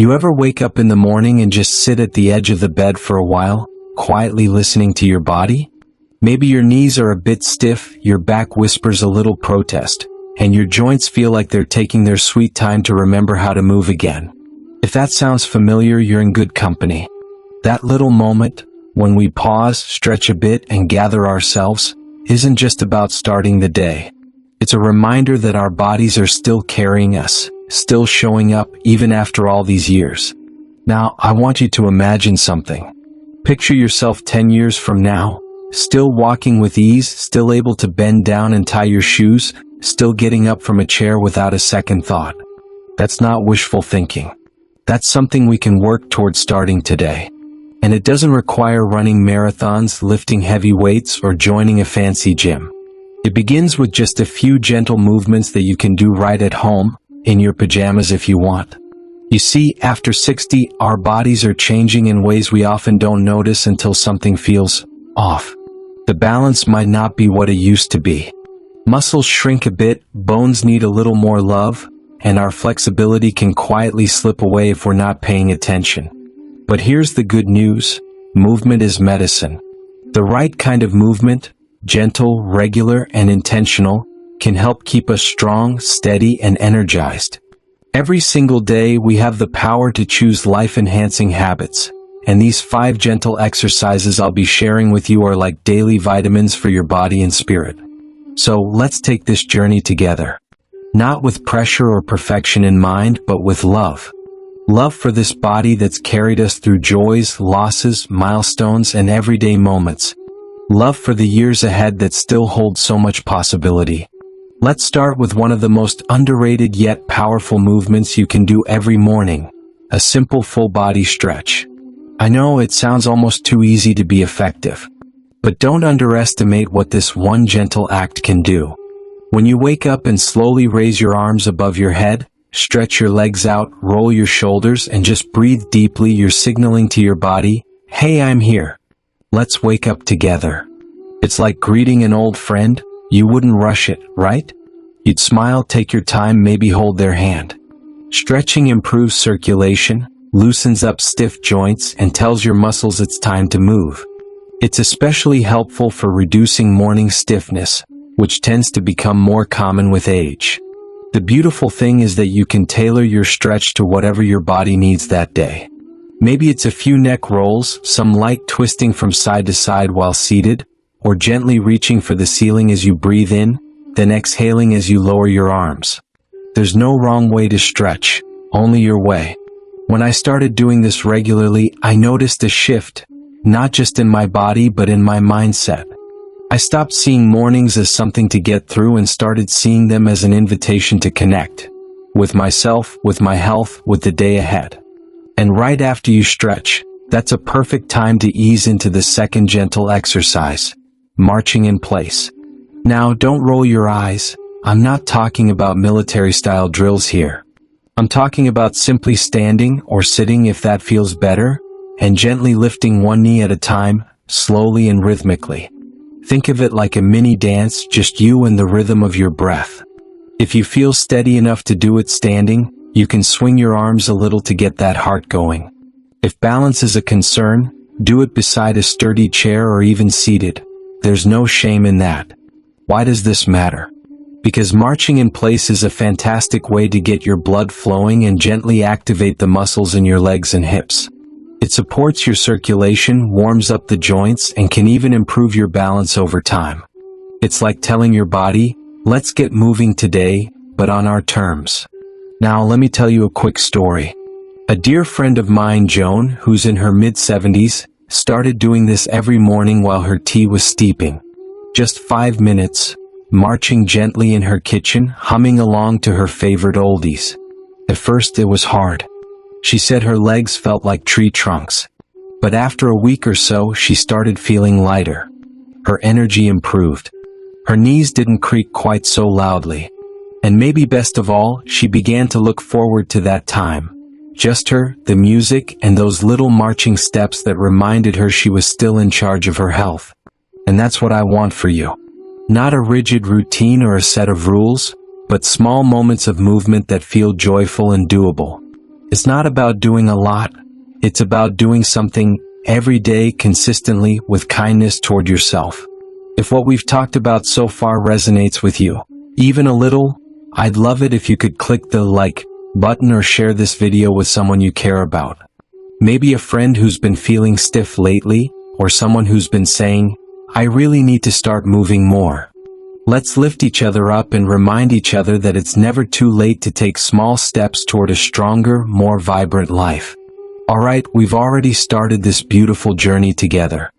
You ever wake up in the morning and just sit at the edge of the bed for a while, quietly listening to your body? Maybe your knees are a bit stiff, your back whispers a little protest, and your joints feel like they're taking their sweet time to remember how to move again. If that sounds familiar, you're in good company. That little moment, when we pause, stretch a bit, and gather ourselves, isn't just about starting the day. It's a reminder that our bodies are still carrying us, still showing up even after all these years. Now, I want you to imagine something. Picture yourself 10 years from now, still walking with ease, still able to bend down and tie your shoes, still getting up from a chair without a second thought. That's not wishful thinking. That's something we can work towards starting today. And it doesn't require running marathons, lifting heavy weights, or joining a fancy gym. It begins with just a few gentle movements that you can do right at home, in your pajamas if you want. You see, after 60, our bodies are changing in ways we often don't notice until something feels off. The balance might not be what it used to be. Muscles shrink a bit, bones need a little more love, and our flexibility can quietly slip away if we're not paying attention. But here's the good news: movement is medicine. The right kind of movement, gentle, regular, and intentional, can help keep us strong, steady, and energized. Every single day, we have the power to choose life-enhancing habits, and these 5 gentle exercises I'll be sharing with you are like daily vitamins for your body and spirit. So let's take this journey together. Not with pressure or perfection in mind, but with love. Love for this body that's carried us through joys, losses, milestones, and everyday moments. Love for the years ahead that still hold so much possibility. Let's start with one of the most underrated yet powerful movements you can do every morning: a simple full body stretch. I know it sounds almost too easy to be effective, but don't underestimate what this one gentle act can do. When you wake up and slowly raise your arms above your head, stretch your legs out, roll your shoulders, and just breathe deeply, you're signaling to your body, "Hey, I'm here. Let's wake up together." It's like greeting an old friend. You wouldn't rush it, right? You'd smile, take your time, maybe hold their hand. Stretching improves circulation, loosens up stiff joints, and tells your muscles it's time to move. It's especially helpful for reducing morning stiffness, which tends to become more common with age. The beautiful thing is that you can tailor your stretch to whatever your body needs that day. Maybe it's a few neck rolls, some light twisting from side to side while seated, or gently reaching for the ceiling as you breathe in, then exhaling as you lower your arms. There's no wrong way to stretch, only your way. When I started doing this regularly, I noticed a shift, not just in my body but in my mindset. I stopped seeing mornings as something to get through and started seeing them as an invitation to connect. With myself, with my health, with the day ahead. And right after you stretch, that's a perfect time to ease into the second gentle exercise: marching in place. Now, don't roll your eyes. I'm not talking about military-style drills here. I'm talking about simply standing or sitting if that feels better, and gently lifting one knee at a time, slowly and rhythmically. Think of it like a mini dance, just you and the rhythm of your breath. If you feel steady enough to do it standing, you can swing your arms a little to get that heart going. If balance is a concern, do it beside a sturdy chair or even seated. There's no shame in that. Why does this matter? Because marching in place is a fantastic way to get your blood flowing and gently activate the muscles in your legs and hips. It supports your circulation, warms up the joints, and can even improve your balance over time. It's like telling your body, let's get moving today, but on our terms. Now let me tell you a quick story. A dear friend of mine, Joan, who's in her mid-70s, started doing this every morning while her tea was steeping. Just 5 minutes, marching gently in her kitchen, humming along to her favorite oldies. At first it was hard. She said her legs felt like tree trunks. But after a week or so, she started feeling lighter. Her energy improved. Her knees didn't creak quite so loudly. And maybe best of all, she began to look forward to that time. Just her, the music, and those little marching steps that reminded her she was still in charge of her health. And that's what I want for you. Not a rigid routine or a set of rules, but small moments of movement that feel joyful and doable. It's not about doing a lot. It's about doing something every day consistently with kindness toward yourself. If what we've talked about so far resonates with you, even a little, I'd love it if you could click the like button or share this video with someone you care about. Maybe a friend who's been feeling stiff lately, or someone who's been saying, I really need to start moving more. Let's lift each other up and remind each other that it's never too late to take small steps toward a stronger, more vibrant life. Alright, we've already started this beautiful journey together.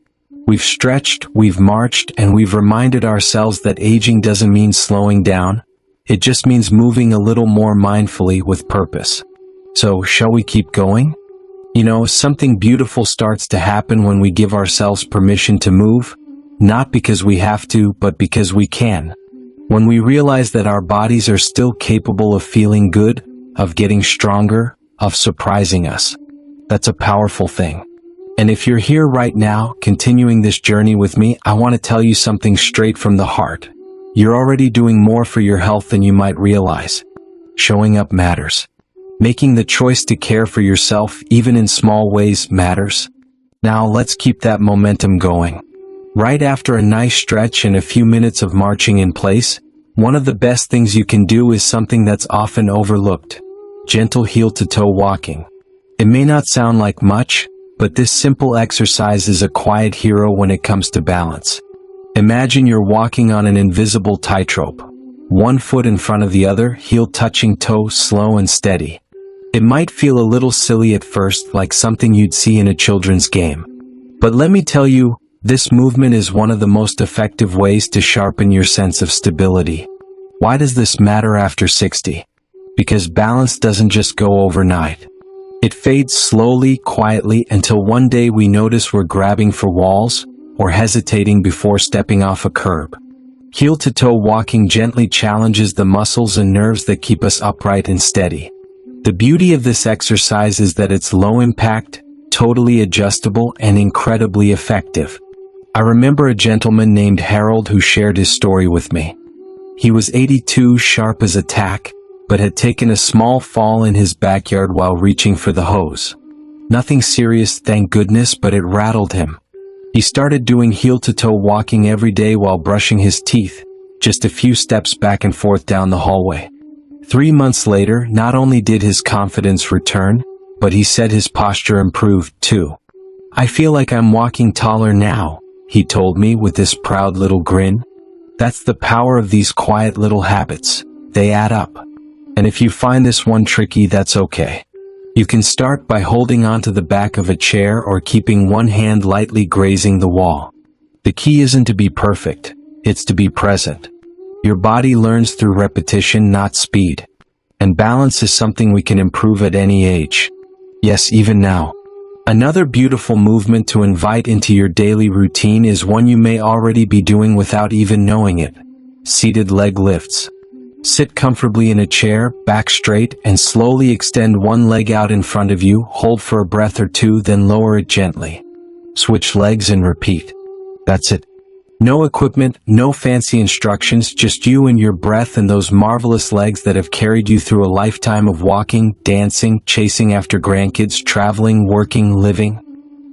We've stretched, we've marched, and we've reminded ourselves that aging doesn't mean slowing down. It just means moving a little more mindfully with purpose. So, shall we keep going? You know, something beautiful starts to happen when we give ourselves permission to move, not because we have to, but because we can. When we realize that our bodies are still capable of feeling good, of getting stronger, of surprising us. That's a powerful thing. And if you're here right now, continuing this journey with me, I want to tell you something straight from the heart. You're already doing more for your health than you might realize. Showing up matters. Making the choice to care for yourself, even in small ways, matters. Now let's keep that momentum going. Right after a nice stretch and a few minutes of marching in place, one of the best things you can do is something that's often overlooked. Gentle heel-to-toe walking. It may not sound like much, but this simple exercise is a quiet hero when it comes to balance. Imagine you're walking on an invisible tightrope. One foot in front of the other, heel touching toe, slow and steady. It might feel a little silly at first, like something you'd see in a children's game. But let me tell you, this movement is one of the most effective ways to sharpen your sense of stability. Why does this matter after 60? Because balance doesn't just go overnight. It fades slowly, quietly, until one day we notice we're grabbing for walls, or hesitating before stepping off a curb. Heel-to-toe walking gently challenges the muscles and nerves that keep us upright and steady. The beauty of this exercise is that it's low impact, totally adjustable, and incredibly effective. I remember a gentleman named Harold who shared his story with me. He was 82, sharp as a tack, but had taken a small fall in his backyard while reaching for the hose. Nothing serious, thank goodness, but it rattled him. He started doing heel-to-toe walking every day while brushing his teeth, just a few steps back and forth down the hallway. 3 months later, not only did his confidence return, but he said his posture improved too. I feel like I'm walking taller now, he told me with this proud little grin. That's the power of these quiet little habits. They add up. And if you find this one tricky, that's okay. You can start by holding onto the back of a chair or keeping one hand lightly grazing the wall. The key isn't to be perfect, it's to be present. Your body learns through repetition, not speed. And balance is something we can improve at any age. Yes, even now. Another beautiful movement to invite into your daily routine is one you may already be doing without even knowing it. Seated leg lifts. Sit comfortably in a chair, back straight, and slowly extend one leg out in front of you, hold for a breath or two, then lower it gently. Switch legs and repeat. That's it. No equipment, no fancy instructions, just you and your breath and those marvelous legs that have carried you through a lifetime of walking, dancing, chasing after grandkids, traveling, working, living.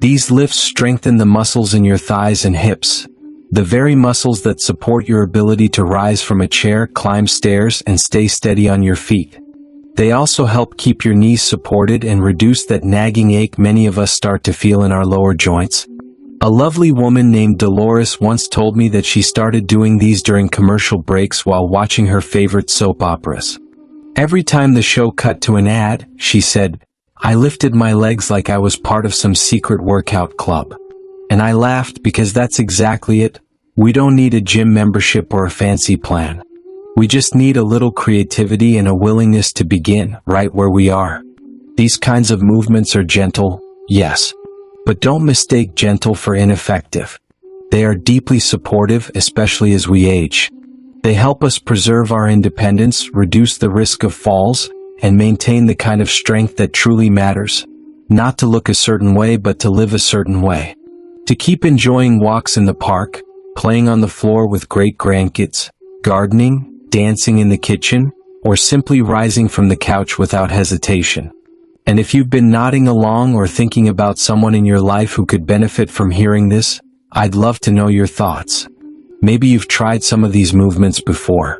These lifts strengthen the muscles in your thighs and hips. The very muscles that support your ability to rise from a chair, climb stairs, and stay steady on your feet. They also help keep your knees supported and reduce that nagging ache many of us start to feel in our lower joints. A lovely woman named Dolores once told me that she started doing these during commercial breaks while watching her favorite soap operas. Every time the show cut to an ad, she said, I lifted my legs like I was part of some secret workout club. And I laughed because that's exactly it. We don't need a gym membership or a fancy plan. We just need a little creativity and a willingness to begin right where we are. These kinds of movements are gentle, yes. But don't mistake gentle for ineffective. They are deeply supportive, especially as we age. They help us preserve our independence, reduce the risk of falls, and maintain the kind of strength that truly matters. Not to look a certain way, but to live a certain way. To keep enjoying walks in the park, playing on the floor with great grandkids, gardening, dancing in the kitchen, or simply rising from the couch without hesitation. And if you've been nodding along or thinking about someone in your life who could benefit from hearing this, I'd love to know your thoughts. Maybe you've tried some of these movements before.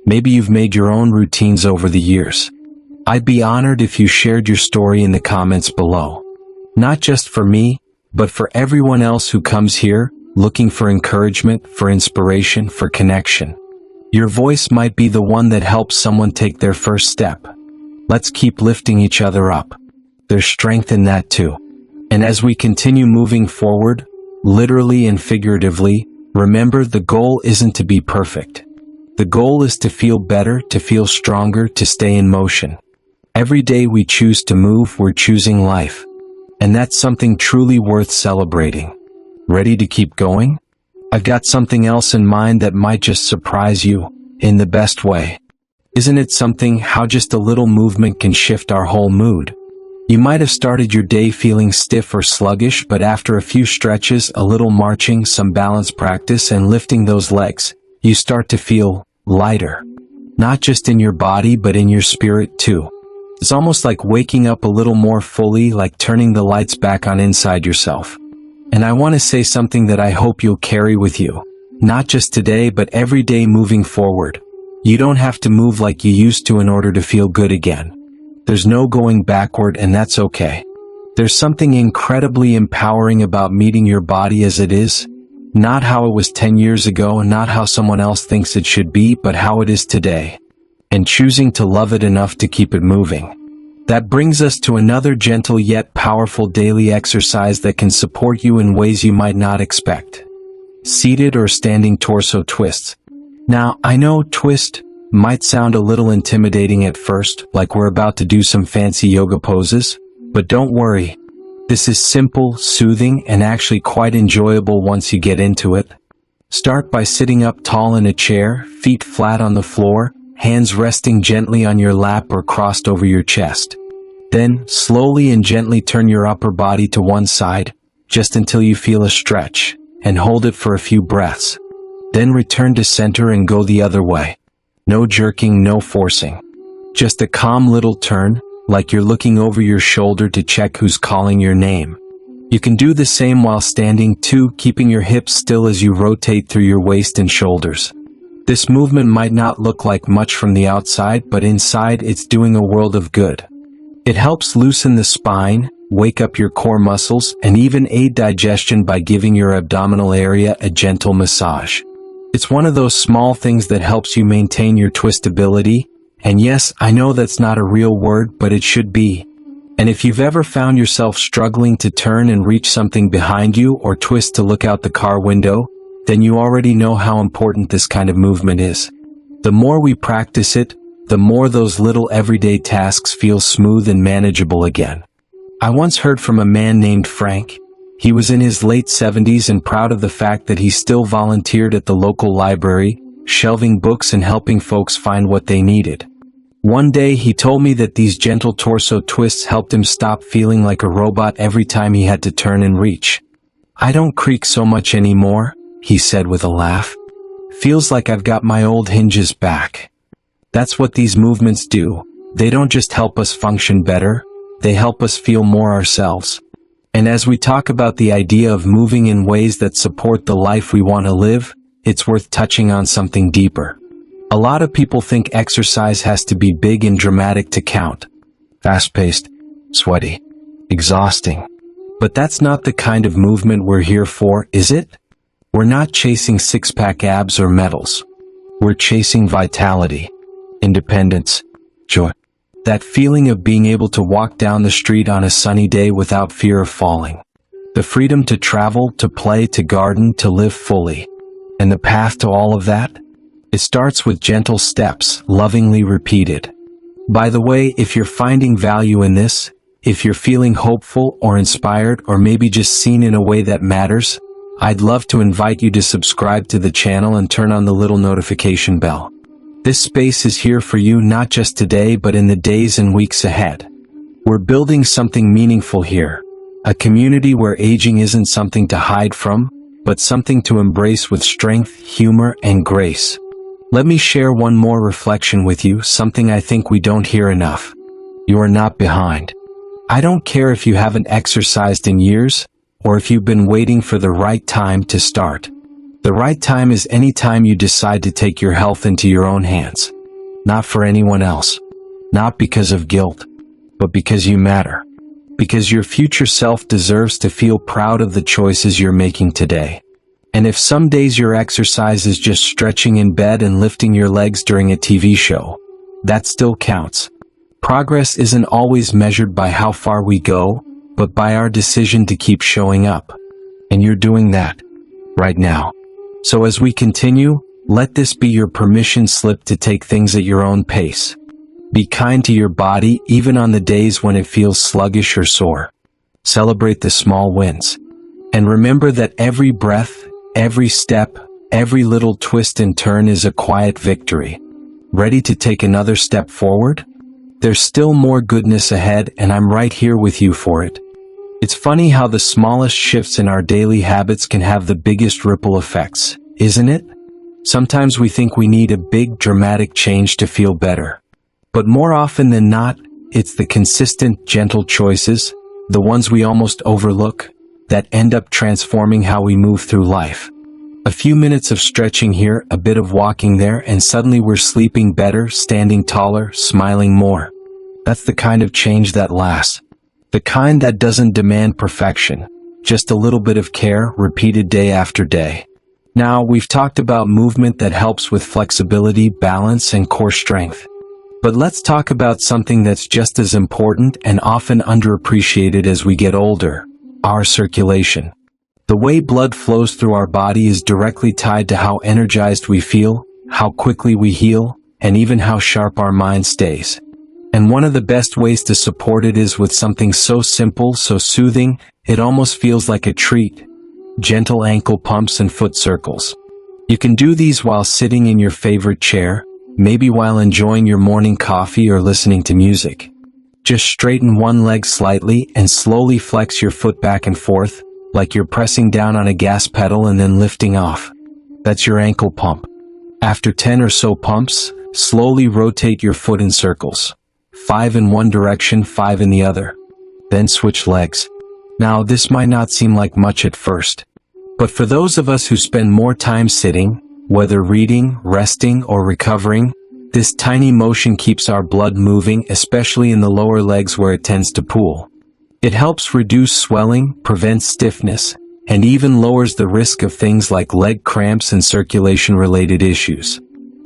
Maybe you've made your own routines over the years. I'd be honored if you shared your story in the comments below. Not just for me, but for everyone else who comes here, looking for encouragement, for inspiration, for connection. Your voice might be the one that helps someone take their first step. Let's keep lifting each other up. There's strength in that too. And as we continue moving forward, literally and figuratively, remember the goal isn't to be perfect. The goal is to feel better, to feel stronger, to stay in motion. Every day we choose to move, we're choosing life. And that's something truly worth celebrating. Ready to keep going? I've got something else in mind that might just surprise you, in the best way. Isn't it something how just a little movement can shift our whole mood? You might have started your day feeling stiff or sluggish, but after a few stretches, a little marching, some balance practice, and lifting those legs, you start to feel lighter. Not just in your body, but in your spirit too. It's almost like waking up a little more fully, like turning the lights back on inside yourself. And I want to say something that I hope you'll carry with you. Not just today, but every day moving forward. You don't have to move like you used to in order to feel good again. There's no going backward, and that's okay. There's something incredibly empowering about meeting your body as it is. Not how it was 10 years ago, and not how someone else thinks it should be, but how it is today. And choosing to love it enough to keep it moving. That brings us to another gentle yet powerful daily exercise that can support you in ways you might not expect. Seated or standing torso twists. Now, I know twist might sound a little intimidating at first, like we're about to do some fancy yoga poses, but don't worry. This is simple, soothing, and actually quite enjoyable once you get into it. Start by sitting up tall in a chair, feet flat on the floor, hands resting gently on your lap or crossed over your chest. Then, slowly and gently turn your upper body to one side, just until you feel a stretch, and hold it for a few breaths. Then return to center and go the other way. No jerking, no forcing. Just a calm little turn, like you're looking over your shoulder to check who's calling your name. You can do the same while standing too, keeping your hips still as you rotate through your waist and shoulders. This movement might not look like much from the outside, but inside it's doing a world of good. It helps loosen the spine, wake up your core muscles, and even aid digestion by giving your abdominal area a gentle massage. It's one of those small things that helps you maintain your twistability, and yes, I know that's not a real word, but it should be. And if you've ever found yourself struggling to turn and reach something behind you or twist to look out the car window, then you already know how important this kind of movement is. The more we practice it, the more those little everyday tasks feel smooth and manageable again. I once heard from a man named Frank. He was in his late 70s and proud of the fact that he still volunteered at the local library, shelving books and helping folks find what they needed. One day he told me that these gentle torso twists helped him stop feeling like a robot every time he had to turn and reach. "I don't creak so much anymore," he said with a laugh. "Feels like I've got my old hinges back." That's what these movements do. They don't just help us function better, they help us feel more ourselves. And as we talk about the idea of moving in ways that support the life we want to live, it's worth touching on something deeper. A lot of people think exercise has to be big and dramatic to count. Fast-paced, sweaty, exhausting. But that's not the kind of movement we're here for, is it? We're not chasing six-pack abs or medals. We're chasing vitality, independence, joy. That feeling of being able to walk down the street on a sunny day without fear of falling. The freedom to travel, to play, to garden, to live fully. And the path to all of that? It starts with gentle steps, lovingly repeated. By the way, if you're finding value in this, if you're feeling hopeful or inspired or maybe just seen in a way that matters, I'd love to invite you to subscribe to the channel and turn on the little notification bell. This space is here for you not just today but in the days and weeks ahead. We're building something meaningful here. A community where aging isn't something to hide from, but something to embrace with strength, humor, and grace. Let me share one more reflection with you, something I think we don't hear enough. You are not behind. I don't care if you haven't exercised in years, or if you've been waiting for the right time to start. The right time is any time you decide to take your health into your own hands. Not for anyone else. Not because of guilt, but because you matter. Because your future self deserves to feel proud of the choices you're making today. And if some days your exercise is just stretching in bed and lifting your legs during a TV show, that still counts. Progress isn't always measured by how far we go, but by our decision to keep showing up. And you're doing that right now. So as we continue, let this be your permission slip to take things at your own pace. Be kind to your body even on the days when it feels sluggish or sore. Celebrate the small wins. And remember that every breath, every step, every little twist and turn is a quiet victory. Ready to take another step forward? There's still more goodness ahead, and I'm right here with you for it. It's funny how the smallest shifts in our daily habits can have the biggest ripple effects, isn't it? Sometimes we think we need a big, dramatic change to feel better. But more often than not, it's the consistent, gentle choices, the ones we almost overlook, that end up transforming how we move through life. A few minutes of stretching here, a bit of walking there, and suddenly we're sleeping better, standing taller, smiling more. That's the kind of change that lasts. The kind that doesn't demand perfection, just a little bit of care, repeated day after day. Now, we've talked about movement that helps with flexibility, balance, and core strength. But let's talk about something that's just as important and often underappreciated as we get older: our circulation. The way blood flows through our body is directly tied to how energized we feel, how quickly we heal, and even how sharp our mind stays. And one of the best ways to support it is with something so simple, so soothing, it almost feels like a treat: gentle ankle pumps and foot circles. You can do these while sitting in your favorite chair, maybe while enjoying your morning coffee or listening to music. Just straighten one leg slightly and slowly flex your foot back and forth, like you're pressing down on a gas pedal and then lifting off. That's your ankle pump. After 10 or so pumps, slowly rotate your foot in circles. 5 in one direction, 5 in the other. Then switch legs. Now, this might not seem like much at first, but for those of us who spend more time sitting, whether reading, resting, or recovering, this tiny motion keeps our blood moving, especially in the lower legs where it tends to pool. It helps reduce swelling, prevents stiffness, and even lowers the risk of things like leg cramps and circulation-related issues.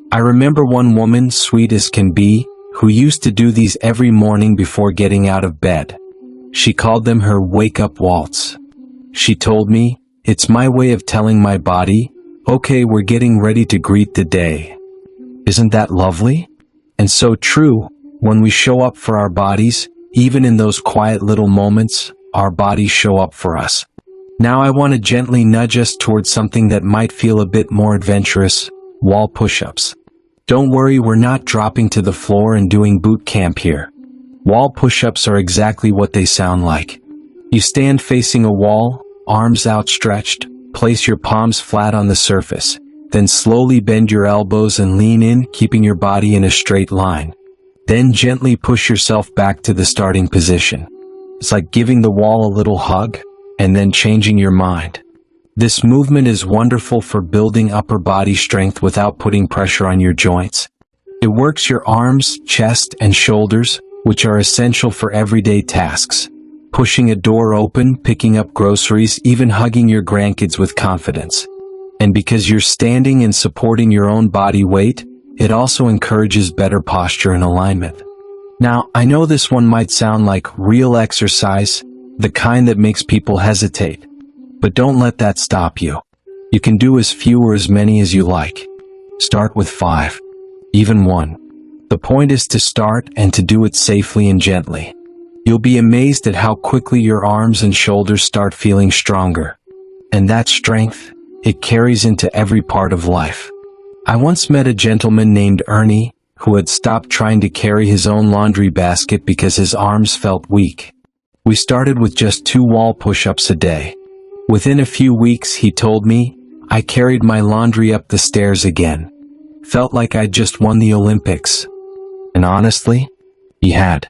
I remember one woman, sweet as can be, who used to do these every morning before getting out of bed. She called them her wake-up waltz. She told me, "It's my way of telling my body, okay, we're getting ready to greet the day." Isn't that lovely? And so true, when we show up for our bodies, even in those quiet little moments, our bodies show up for us. Now I want to gently nudge us towards something that might feel a bit more adventurous: wall push-ups. Don't worry, we're not dropping to the floor and doing boot camp here. Wall push-ups are exactly what they sound like. You stand facing a wall, arms outstretched, place your palms flat on the surface, then slowly bend your elbows and lean in, keeping your body in a straight line. Then gently push yourself back to the starting position. It's like giving the wall a little hug, and then changing your mind. This movement is wonderful for building upper body strength without putting pressure on your joints. It works your arms, chest, and shoulders, which are essential for everyday tasks. Pushing a door open, picking up groceries, even hugging your grandkids with confidence. And because you're standing and supporting your own body weight, it also encourages better posture and alignment. Now, I know this one might sound like real exercise, the kind that makes people hesitate. But don't let that stop you. You can do as few or as many as you like. Start with 5, even 1. The point is to start and to do it safely and gently. You'll be amazed at how quickly your arms and shoulders start feeling stronger. And that strength, it carries into every part of life. I once met a gentleman named Ernie, who had stopped trying to carry his own laundry basket because his arms felt weak. We started with just 2 wall push-ups a day. Within a few weeks, he told me, I carried my laundry up the stairs again. Felt like I'd just won the Olympics. And honestly, he had.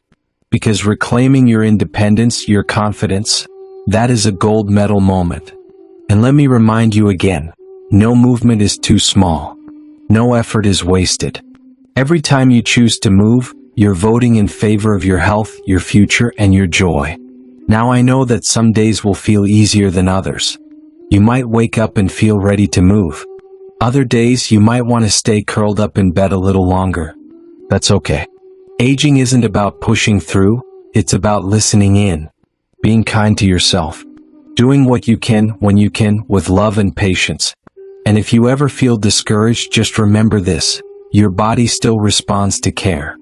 Because reclaiming your independence, your confidence, that is a gold medal moment. And let me remind you again, no movement is too small. No effort is wasted. Every time you choose to move, you're voting in favor of your health, your future, and your joy. Now I know that some days will feel easier than others. You might wake up and feel ready to move. Other days you might want to stay curled up in bed a little longer. That's okay. Aging isn't about pushing through, it's about listening in. Being kind to yourself. Doing what you can when you can with love and patience. And if you ever feel discouraged, just remember this. Your body still responds to care.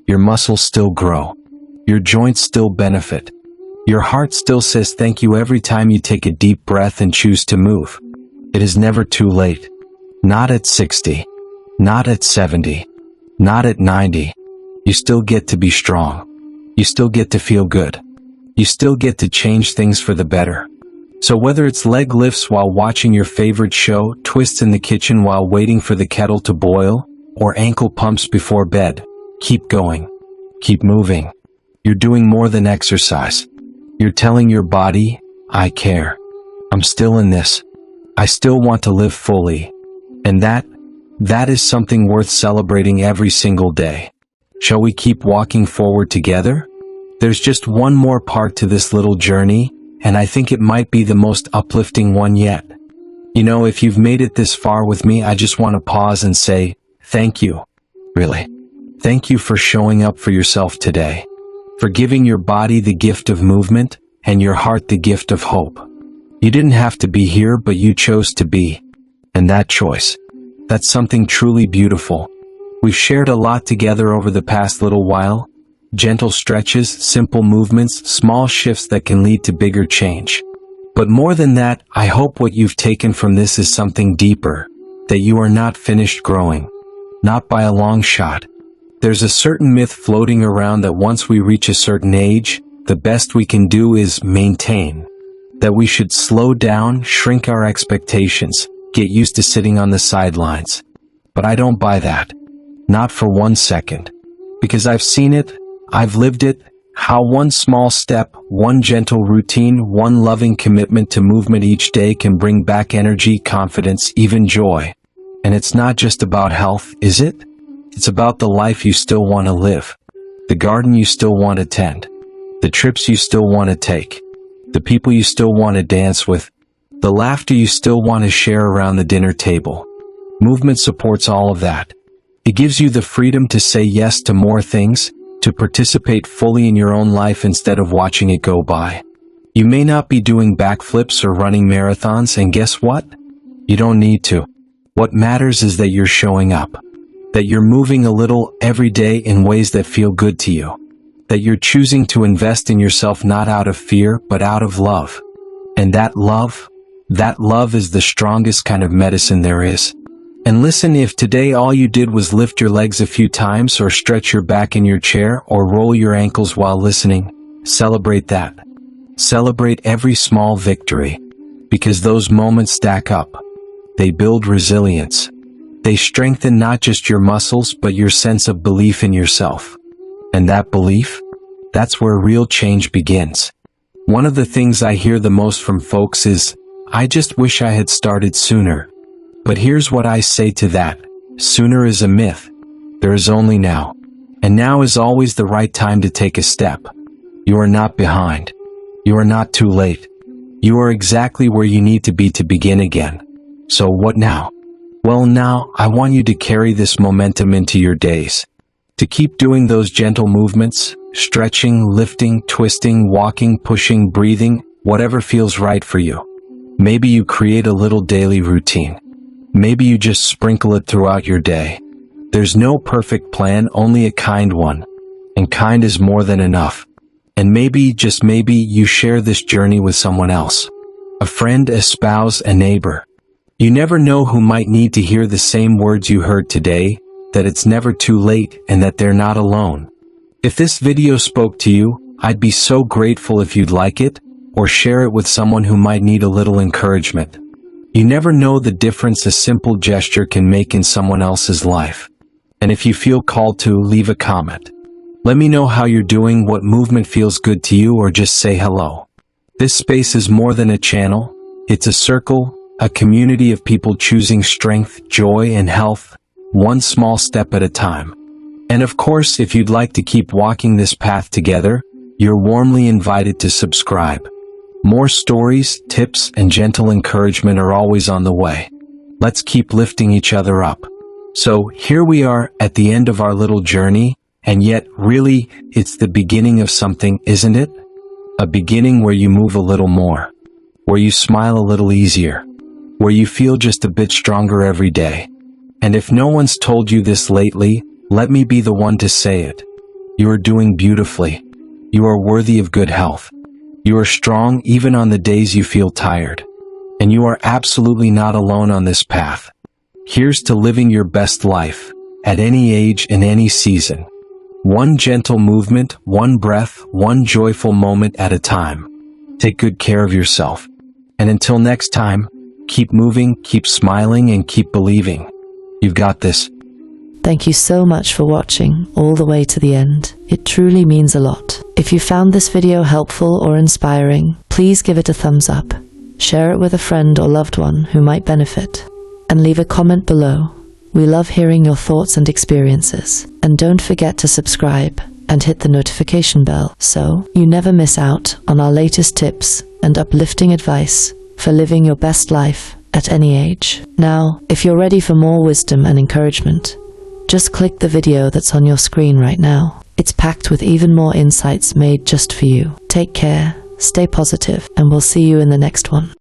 Your muscles still grow. Your joints still benefit. Your heart still says thank you every time you take a deep breath and choose to move. It is never too late. Not at 60. Not at 70. Not at 90. You still get to be strong. You still get to feel good. You still get to change things for the better. So whether it's leg lifts while watching your favorite show, twists in the kitchen while waiting for the kettle to boil, or ankle pumps before bed, keep going. Keep moving. You're doing more than exercise. You're telling your body, I care. I'm still in this. I still want to live fully. And that is something worth celebrating every single day. Shall we keep walking forward together? There's just one more part to this little journey, and I think it might be the most uplifting one yet. You know, if you've made it this far with me, I just want to pause and say, thank you. Really. Thank you for showing up for yourself today. For giving your body the gift of movement, and your heart the gift of hope. You didn't have to be here, but you chose to be. And that choice, that's something truly beautiful. We've shared a lot together over the past little while. Gentle stretches, simple movements, small shifts that can lead to bigger change. But more than that, I hope what you've taken from this is something deeper. That you are not finished growing. Not by a long shot. There's a certain myth floating around that once we reach a certain age, the best we can do is maintain. That we should slow down, shrink our expectations, get used to sitting on the sidelines. But I don't buy that. Not for 1 second. Because I've seen it, I've lived it, how one small step, one gentle routine, one loving commitment to movement each day can bring back energy, confidence, even joy. And it's not just about health, is it? It's about the life you still want to live. The garden you still want to tend. The trips you still want to take. The people you still want to dance with. The laughter you still want to share around the dinner table. Movement supports all of that. It gives you the freedom to say yes to more things, to participate fully in your own life instead of watching it go by. You may not be doing backflips or running marathons, and guess what? You don't need to. What matters is that you're showing up. That you're moving a little every day in ways that feel good to you. That you're choosing to invest in yourself not out of fear, but out of love. And that love is the strongest kind of medicine there is. And listen, if today all you did was lift your legs a few times or stretch your back in your chair or roll your ankles while listening, celebrate that. Celebrate every small victory. Because those moments stack up. They build resilience. They strengthen not just your muscles but your sense of belief in yourself. And that belief? That's where real change begins. One of the things I hear the most from folks is, I just wish I had started sooner. But here's what I say to that. Sooner is a myth. There is only now. And now is always the right time to take a step. You are not behind. You are not too late. You are exactly where you need to be to begin again. So what now? Well, now, I want you to carry this momentum into your days. To keep doing those gentle movements, stretching, lifting, twisting, walking, pushing, breathing, whatever feels right for you. Maybe you create a little daily routine. Maybe you just sprinkle it throughout your day. There's no perfect plan, only a kind one. And kind is more than enough. And maybe, just maybe, you share this journey with someone else. A friend, a spouse, a neighbor. You never know who might need to hear the same words you heard today, that it's never too late and that they're not alone. If this video spoke to you, I'd be so grateful if you'd like it, or share it with someone who might need a little encouragement. You never know the difference a simple gesture can make in someone else's life. And if you feel called to, leave a comment. Let me know how you're doing, what movement feels good to you, or just say hello. This space is more than a channel. It's a circle, a community of people choosing strength, joy, and health, one small step at a time. And of course, if you'd like to keep walking this path together, you're warmly invited to subscribe. More stories, tips, and gentle encouragement are always on the way. Let's keep lifting each other up. So here we are at the end of our little journey, and yet really, it's the beginning of something, isn't it? A beginning where you move a little more, where you smile a little easier, where you feel just a bit stronger every day. And if no one's told you this lately, let me be the one to say it. You are doing beautifully. You are worthy of good health. You are strong even on the days you feel tired. And you are absolutely not alone on this path. Here's to living your best life, at any age and any season. One gentle movement, one breath, one joyful moment at a time. Take good care of yourself. And until next time, keep moving, keep smiling, and keep believing. You've got this. Thank you so much for watching all the way to the end. It truly means a lot. If you found this video helpful or inspiring, please give it a thumbs up. Share it with a friend or loved one who might benefit. And leave a comment below. We love hearing your thoughts and experiences. And don't forget to subscribe and hit the notification bell so you never miss out on our latest tips and uplifting advice for living your best life at any age. Now, if you're ready for more wisdom and encouragement, just click the video that's on your screen right now. It's packed with even more insights made just for you. Take care, stay positive, and we'll see you in the next one.